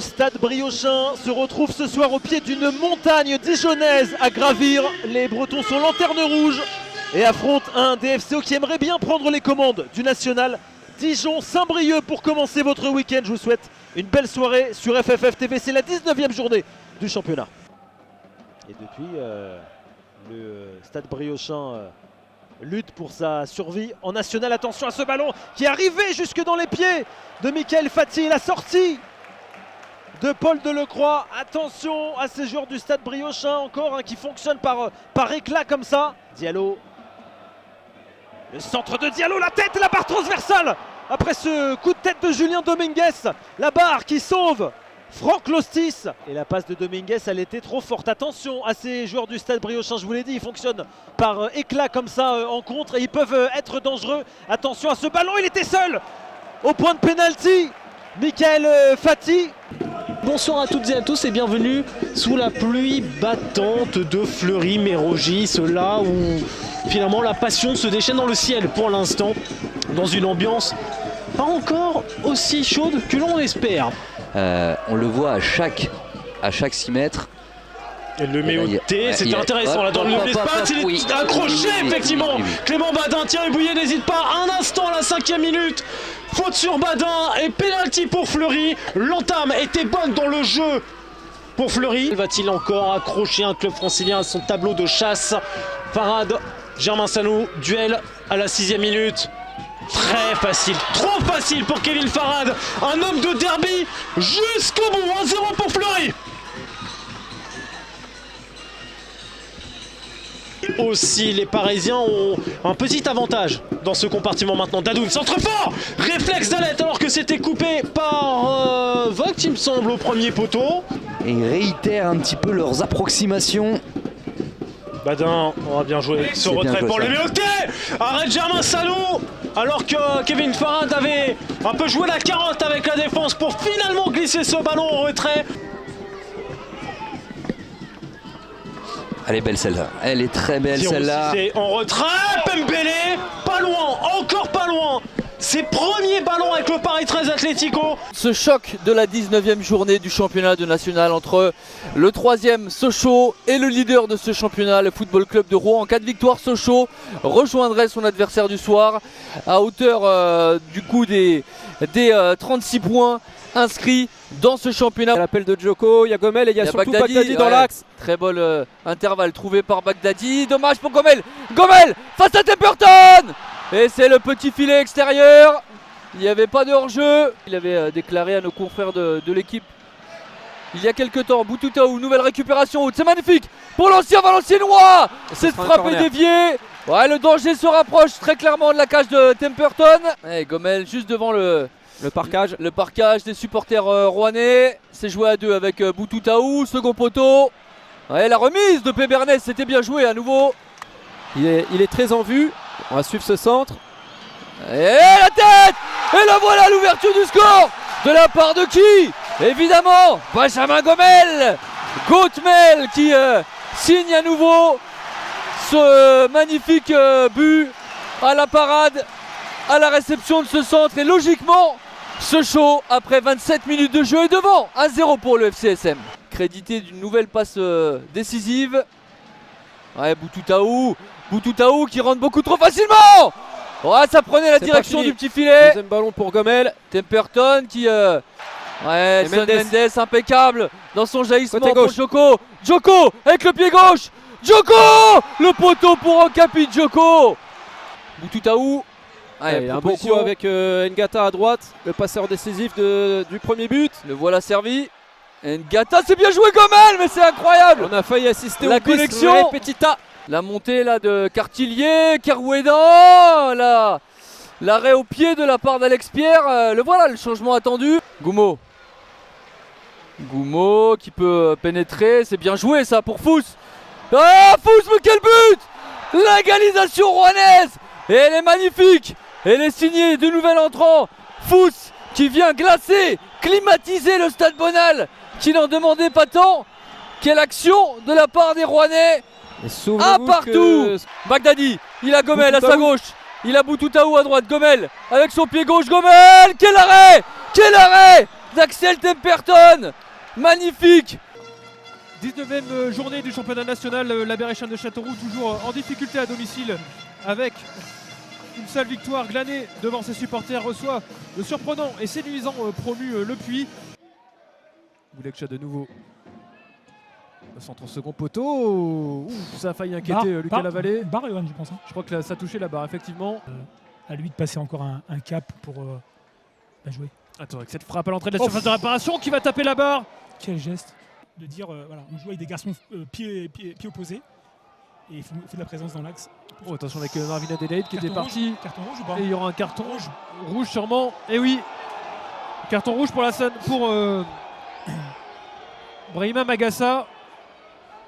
Stade Briochin se retrouve ce soir au pied d'une montagne dijonnaise à gravir. Les Bretons sont lanterne rouge et affrontent un DFCO qui aimerait bien prendre les commandes du national. Dijon-Saint-Brieuc pour commencer votre week-end. Je vous souhaite une belle soirée sur FFF TV. C'est la 19e journée du championnat. Et depuis, le Stade Briochin lutte pour sa survie en national. Attention à ce ballon qui est arrivé jusque dans les pieds de Mickaël Fati. La sortie de Paul Delecroix. Attention à ces joueurs du Stade Briochin encore qui fonctionnent par éclat comme ça. Diallo. Le centre de Diallo, la tête, la barre transversale. Après ce coup de tête de Julien Dominguez, la barre qui sauve Franck Lostis. Et la passe de Dominguez, elle était trop forte. Attention à ces joueurs du Stade Briochin, je vous l'ai dit, ils fonctionnent par éclat comme ça en contre et ils peuvent être dangereux. Attention à ce ballon, il était seul au point de pénalty. Mickaël Fati. Bonsoir à toutes et à tous et bienvenue sous la pluie battante de Fleury-Mérogis, là où finalement la passion se déchaîne dans le ciel pour l'instant, dans une ambiance pas encore aussi chaude que l'on espère. On le voit à chaque 6 mètres. Elle le met au thé, c'était intéressant là dans l'espace, il est accroché effectivement. Clément Badin, Thierry Bouillet n'hésite pas un instant à la 5e minute. Faute sur Badin et pénalty pour Fleury. L'entame était bonne dans le jeu pour Fleury. Va-t-il encore accrocher un club francilien à son tableau de chasse? Parade, Germain Sanou, duel à la 6e minute. Très facile, trop facile pour Kevin Farhad. Un homme de derby jusqu'au bout, 1-0 pour Fleury. Aussi, les Parisiens ont un petit avantage dans ce compartiment maintenant. Dadoun, centre fort, réflexe d'Alette alors que c'était coupé par Vogt, il me semble, au premier poteau. Et ils réitèrent un petit peu leurs approximations. Badin, on va bien jouer ce retrait pour le Méoté. Arrête Germain Salou. Alors que Kevin Farhad avait un peu joué la carotte avec la défense pour finalement glisser ce ballon en retrait. Elle est belle celle-là, elle est très belle celle-là. C'est en retrait, Pembele, pas loin, encore pas loin. Ses premiers ballons avec le Paris 13 Atlético. Ce choc de la 19e journée du championnat de national entre le 3e Sochaux et le leader de ce championnat, le Football Club de Rouen. En cas de victoire, Sochaux rejoindrait son adversaire du soir à hauteur du coup des 36 points inscrits dans ce championnat. L'appel de Djoko, il y a Gomel et il y a surtout Bagdadi dans l'axe. Très bon intervalle trouvé par Bagdadi. Dommage pour Gomel. Gomel face à Temperton. Et c'est le petit filet extérieur. Il n'y avait pas de hors-jeu. Il avait déclaré à nos confrères de l'équipe il y a quelques temps. Boutoutaou, nouvelle récupération haute. C'est magnifique pour l'ancien Valenciennois. Cette frappe est déviée. Ouais, le danger se rapproche très clairement de la cage de Temperton. Et Gomel juste devant le parquage des supporters rouennais. C'est joué à 2 avec Boutoutaou, second poteau. Ouais, la remise de Pébernet, c'était bien joué à nouveau. Il est très en vue. On va suivre ce centre. Et la tête. Et la voilà, l'ouverture du score. De la part de qui? Évidemment, Benjamin Gomel. Gautmel qui signe à nouveau ce magnifique but à la parade, à la réception de ce centre. Et logiquement, Sochaux, après 27 minutes de jeu, est devant 1-0 pour le FCSM. Crédité d'une nouvelle passe décisive. Ouais, Boutoutaou qui rentre beaucoup trop facilement. Ouais, ça prenait la direction du petit filet. Deuxième ballon pour Gomel. Temperton qui... ouais, Son Mendes impeccable dans son jaillissement pour Djoko. Djoko avec le pied gauche. Djoko, le poteau pour Okapi Djoko. Boutoutaou. Ouais, un bon coup avec Ngata à droite, le passeur décisif du premier but. Le voilà servi. Ngata, c'est bien joué Gomel, mais c'est incroyable. On a failli assister la au connexion. Petita. La montée là de Cartillier, Kerouédan, l'arrêt au pied de la part d'Alex Pierre. Le voilà, le changement attendu. Goumo qui peut pénétrer, c'est bien joué ça pour Fous. Ah, Fous, mais quel but! L'égalisation rouennaise. Et elle est magnifique. Elle est signée du nouvel entrant, Fous, qui vient glacer, climatiser le Stade Bonal, qui n'en demandait pas tant. Quelle action de la part des Rouennais. Un partout. Bagdadi, il a Gomel à sa gauche. Il a Boutoutaou à droite. Gomel avec son pied gauche. Gomel, quel arrêt! Quel arrêt d'Axel Temperton. Magnifique. 19e journée du championnat national, la Berrichonne de Châteauroux toujours en difficulté à domicile avec une seule victoire. Glané devant ses supporters reçoit le surprenant et séduisant promu Le Puy. Boulekcha de nouveau. Le centre au second poteau. Ouh, ça a failli inquiéter Lucas Lavallée. Barre, Johan, je pense. Je crois que ça a touché la barre, effectivement. À lui de passer encore un cap pour jouer. Attends, avec cette frappe à l'entrée de la surface de réparation qui va taper la barre. Quel geste de dire, voilà, on joue avec des garçons pieds opposés. Et il faut de la présence dans l'axe. Oh, attention avec Marvin Adelaide qui était parti. Carton rouge ou pas? Et il y aura un carton rouge sûrement. Et oui, carton rouge pour Brahima Magassa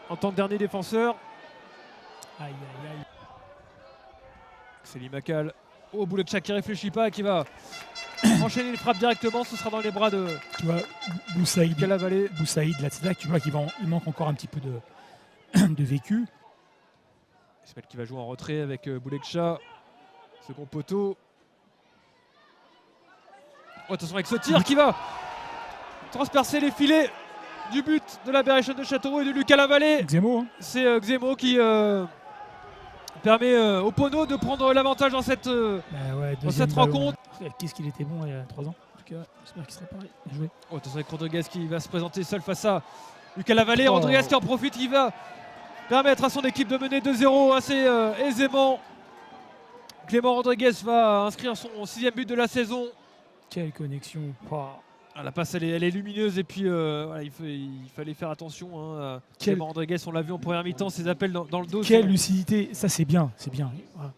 en tant que dernier défenseur. Aïe aïe aïe. C'est Limacal. Oh, Boulekcha qui réfléchit pas, qui va enchaîner les frappes directement. Ce sera dans les bras de Tu vois, Boussaïd, Calavalé. là, c'est là que tu vois qu'il manque encore un petit peu de vécu. Ismaël qui va jouer en retrait avec Boulekcha. Second poteau. Oh, attention avec ce tir qui va transpercer les filets du but de la Berrichonne de Châteauroux et de Lucas Lavallée. Xemo, hein. C'est Xemo qui permet au Pono de prendre l'avantage dans cette rencontre. Qu'est-ce qu'il était bon il y a 3 ans. En tout cas, j'espère qu'il sera pareil. Bien joué. Oh, attention avec Rodriguez qui va se présenter seul face à Lucas Lavallée. Rodriguez qui en profite, qui va permettre à son équipe de mener 2-0 assez aisément. Clément Rodriguez va inscrire son 6e but de la saison. Quelle connexion. La passe elle est lumineuse et puis voilà, il fallait faire attention. Hein. Clément Rodriguez, on l'a vu en première mi-temps, ses appels dans le dos. Quelle lucidité, ça c'est bien, c'est bien. Voilà.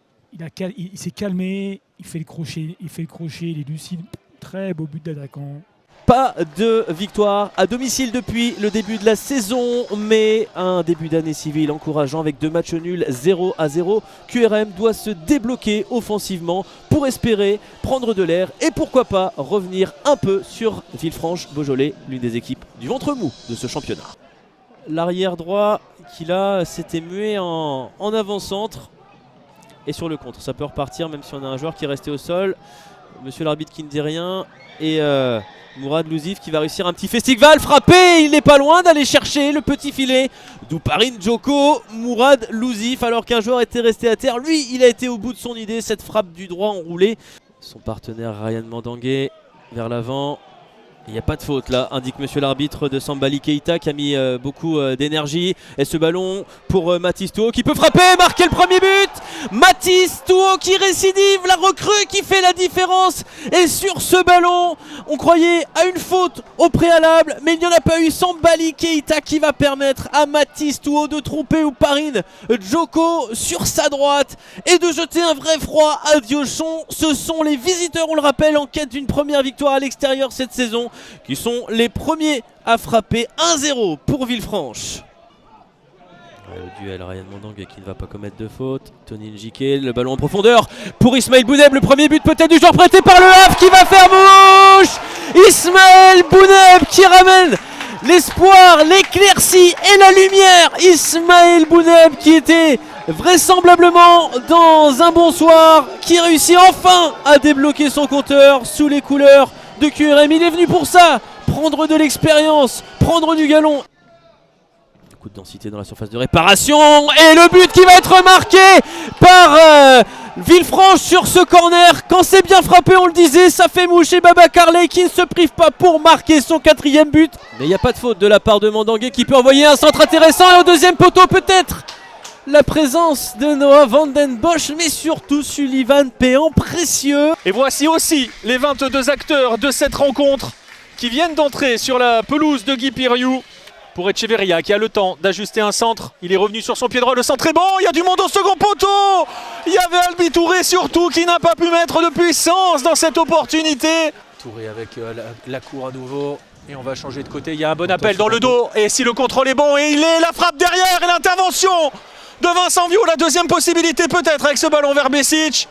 Il s'est calmé, il fait le crochet, il est lucide. Très beau but d'attaquant. Pas de victoire à domicile depuis le début de la saison, mais un début d'année civile encourageant avec 2 matchs nuls 0-0. QRM doit se débloquer offensivement pour espérer prendre de l'air et pourquoi pas revenir un peu sur Villefranche-Beaujolais, l'une des équipes du ventre mou de ce championnat. L'arrière droit qui là s'était mué en avant-centre et sur le contre. Ça peut repartir même si on a un joueur qui est resté au sol. Monsieur l'arbitre qui ne dit rien et Mourad Louzif qui va réussir un petit festival frappé, il n'est pas loin d'aller chercher le petit filet d'Ouparine Djoko. Mourad Louzif alors qu'un joueur était resté à terre, lui il a été au bout de son idée, cette frappe du droit enroulée. Son partenaire Ryan Mandangué vers l'avant. Il n'y a pas de faute là, indique monsieur l'arbitre de Sambali Keita qui a mis beaucoup d'énergie. Et ce ballon pour Mathis Touot qui peut frapper, marquer le premier but. Mathis Touot qui récidive, la recrue qui fait la différence. Et sur ce ballon, on croyait à une faute au préalable, mais il n'y en a pas eu. Sambali Keita qui va permettre à Mathis Touot de tromper Ouparine Djoko sur sa droite et de jeter un vrai froid à Diochon. Ce sont les visiteurs, on le rappelle, en quête d'une première victoire à l'extérieur cette saison, qui sont les premiers à frapper 1-0 pour Villefranche. Le duel, Ryan Mandangue qui ne va pas commettre de faute. Tony Njike, le ballon en profondeur pour Ismaël Bouneb. Le premier but peut-être du joueur prêté par le Havre qui va faire mouche. Ismaël Bouneb qui ramène l'espoir, l'éclaircie et la lumière. Ismaël Bouneb qui était vraisemblablement dans un bon soir, qui réussit enfin à débloquer son compteur sous les couleurs de QRM. Il est venu pour ça, prendre de l'expérience, prendre du galon. Coup de densité dans la surface de réparation et le but qui va être marqué par Villefranche sur ce corner. Quand c'est bien frappé, on le disait, ça fait mouche et Baba Carley qui ne se prive pas pour marquer son 4e but. Mais il n'y a pas de faute de la part de Mandangue qui peut envoyer un centre intéressant et au 2e poteau peut-être la présence de Noah Van Den Bosch, mais surtout Sullivan Péan précieux. Et voici aussi les 22 acteurs de cette rencontre qui viennent d'entrer sur la pelouse de Guy Piriou. Pour Echeverria qui a le temps d'ajuster un centre, il est revenu sur son pied droit, le centre est bon, il y a du monde au second poteau. Il y avait Albi Touré surtout qui n'a pas pu mettre de puissance dans cette opportunité. Touré avec la cour à nouveau et on va changer de côté, il y a un bon appel dans le dos et si le contrôle est bon et il est la frappe derrière et l'intervention de Vincent Viau, la 2e possibilité peut-être avec ce ballon vers Besic.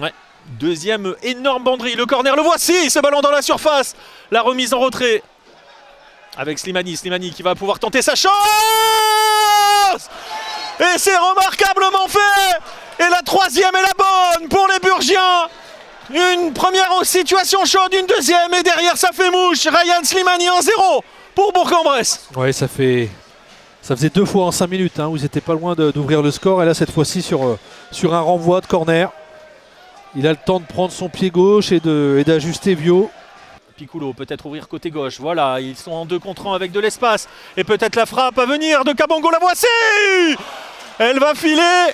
Ouais. 2e énorme banderie, le corner, le voici, ce ballon dans la surface, la remise en retrait. Avec Slimani qui va pouvoir tenter sa chance. Et c'est remarquablement fait. Et la 3e est la bonne pour les Burgiens Une première situation chaude, une deuxième, et derrière ça fait mouche. Ryan Slimani 1-0 pour Bourg-en-Bresse. Ouais, ça faisait 2 fois en 5 minutes où ils n'étaient pas loin d'ouvrir le score. Et là, cette fois-ci, sur un renvoi de corner. Il a le temps de prendre son pied gauche et d'ajuster Vio. Piccolo peut-être ouvrir côté gauche. Voilà, ils sont en 2 contre 1 avec de l'espace. Et peut-être la frappe à venir de Kabango, la voici. Elle va filer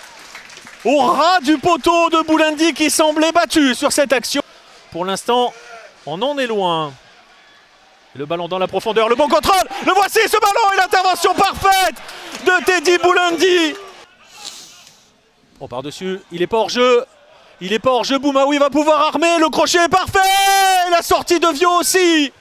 au ras du poteau de Boulendi qui semblait battu sur cette action. Pour l'instant, on en est loin. Le ballon dans la profondeur, le bon contrôle. Le voici ce ballon et l'intervention parfaite de Teddy Boulendi. On part dessus, il est pas hors jeu. Il est pas hors jeu, Boumaoui va pouvoir armer, le crochet est parfait. La sortie de Vio aussi.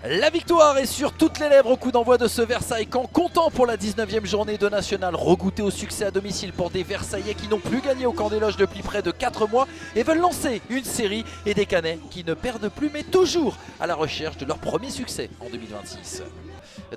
La victoire est sur toutes les lèvres au coup d'envoi de ce Versailles-Caen, content pour la 19e journée de National, regoûté au succès à domicile pour des Versaillais qui n'ont plus gagné au Camp des Loges depuis près de 4 mois et veulent lancer une série, et des Canets qui ne perdent plus mais toujours à la recherche de leur premier succès en 2026.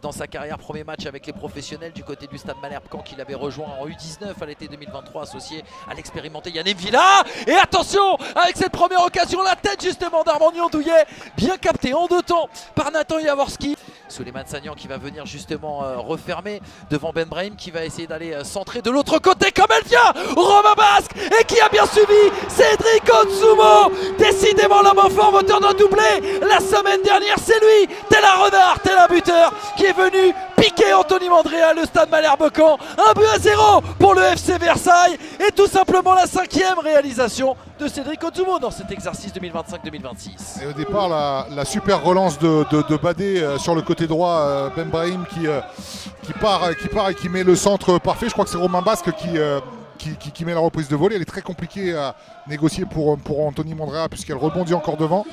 Dans sa carrière, premier match avec les professionnels du côté du Stade Malherbe Caen qu'il avait rejoint en U19 à l'été 2023, associé à l'expérimenté Yannick Villa. Et attention, avec cette première occasion, la tête justement d'Armand Douillet, bien capté en 2 temps par Nathan Jaworski. Souleymane Sagnan qui va venir justement refermer devant Ben Brahim qui va essayer d'aller centrer de l'autre côté comme elle vient. Romain Basque et qui a bien suivi Cédric Otsumo. Décidément l'homme en forme, auteur d'un doublé. La semaine dernière c'est lui, tel un renard, tel un buteur qui est venu piquer Anthony Mandrea, le Stade Malherbe Caen. 1-0 pour le FC Versailles et tout simplement la 5e réalisation de Cédric Otsumo dans cet exercice 2025-2026. Et au départ, la super relance de Badé sur le côté droit, Ben Brahim qui part et qui met le centre parfait. Je crois que c'est Romain Basque qui met la reprise de volée. Elle est très compliquée à négocier pour Anthony Mandrea puisqu'elle rebondit encore devant.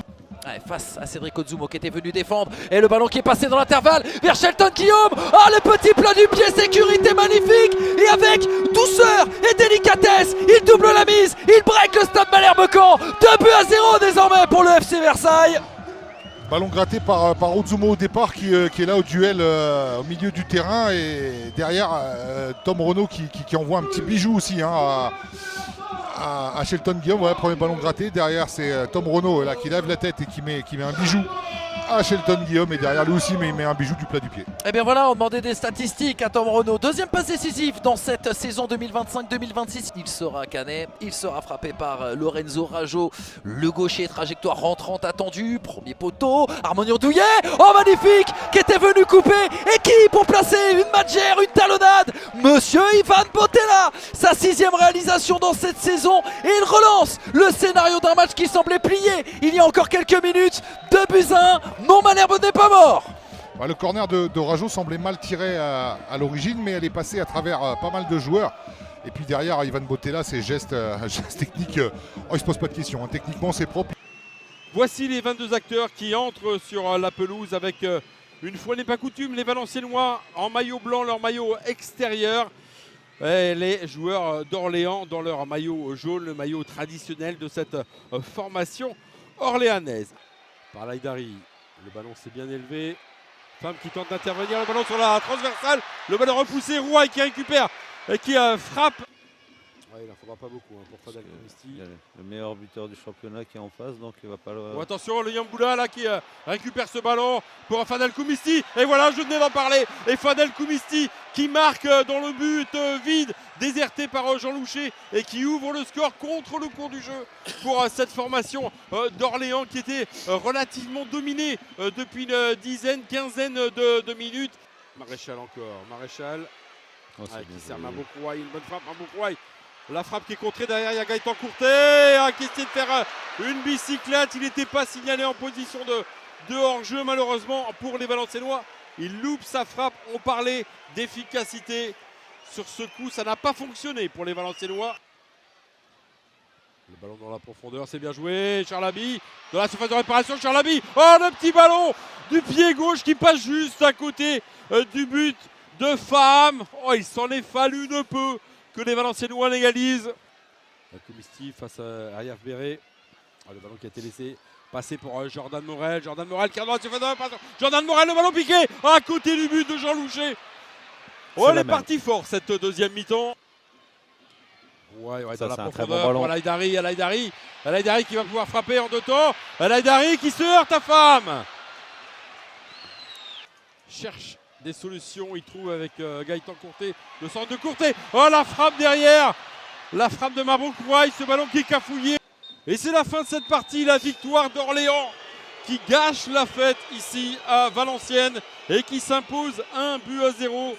Ouais, face à Cédric Otsumo qui était venu défendre et le ballon qui est passé dans l'intervalle vers Shelton Guillaume. Ah, le petit plat du pied, sécurité magnifique, et avec douceur et délicatesse il double la mise, il break le Stade Malherbe Caen. 2-0 désormais pour le FC Versailles. Ballon gratté par Otsumo au départ qui est là au duel au milieu du terrain, et derrière Tom Renaud qui envoie un petit bijou aussi à Shelton Guillaume. Ouais, premier ballon gratté, derrière c'est Tom Renaud là, qui lève la tête et qui met un bijou à Shelton Guillaume, et derrière lui aussi mais il met un bijou du plat du pied. Et bien voilà, on demandait des statistiques à Tom Renaud. 2e passe décisive dans cette saison 2025-2026. Il sera canet, il sera frappé par Lorenzo Rajo, le gaucher, trajectoire rentrante attendue, premier poteau, Armand Douillet, oh magnifique, qui était venu couper et qui pour placer une magère, une talonnade, Monsieur Ivan Botella, sa 6e réalisation dans cette saison, et il relance le scénario d'un match qui semblait plié il y a encore quelques minutes. 2-1, non, Malherbe n'est pas mort. Le corner de Rajo semblait mal tiré à l'origine, mais elle est passée à travers pas mal de joueurs. Et puis derrière, Ivan Botella, ses gestes techniques, il se pose pas de questions. Techniquement, c'est propre. Voici les 22 acteurs qui entrent sur la pelouse avec, une fois n'est pas coutume, les Valenciennois en maillot blanc, leur maillot extérieur. Et les joueurs d'Orléans dans leur maillot jaune, le maillot traditionnel de cette formation orléanaise. Par Laïdari, le ballon s'est bien élevé. Femme qui tente d'intervenir, le ballon sur la transversale, le ballon repoussé, Rouaille qui récupère et qui frappe. Ouais, il n'en faudra pas beaucoup pour Fadel Koumisti. Le meilleur buteur du championnat qui est en face, donc il va pas le... Oh, attention, le Yamboula là qui récupère ce ballon pour Fadel Koumisti. Et voilà, je venais d'en parler. Et Fadel Koumisti qui marque dans le but vide, déserté par Jean Louchet, et qui ouvre le score contre le cours du jeu pour cette formation d'Orléans qui était relativement dominée depuis une dizaine, quinzaine de minutes. Maréchal encore, Maréchal qui sert Mabokouaï, une bonne frappe, Mabokouaï. La frappe qui est contrée, derrière il y a Gaëtan Courtet qui essaie de faire une bicyclette. Il n'était pas signalé en position de hors-jeu malheureusement pour les Valenciennois. Il loupe sa frappe, on parlait d'efficacité. Sur ce coup, ça n'a pas fonctionné pour les Valenciennois. Le ballon dans la profondeur, c'est bien joué. Charlaby, dans la surface de réparation, Charlaby. Oh, le petit ballon du pied gauche qui passe juste à côté du but de Faham. Oh, il s'en est fallu de peu que les Valenciennois légalisent. Koumisti face à Ayaf Béré. Le ballon qui a été laissé passer pour Jordan Morel. Jordan Morel qui a droit, Jordan Morel, le ballon piqué à côté du but de Jean Louchet. Oh, elle est partie fort cette deuxième mi-temps. Ouais, Ça, dans la c'est un très profondeur bon ballon. pour El Haïdari qui va pouvoir frapper en deux temps. El Haïdari qui se heurte à femme. Cherche des solutions, il trouve avec Gaëtan Courtet, le centre de Courtet. Oh, la frappe derrière. La frappe de Mabrouk-Rouaille, ce ballon qui est cafouillé. Et c'est la fin de cette partie, la victoire d'Orléans qui gâche la fête ici à Valenciennes et qui s'impose 1-0.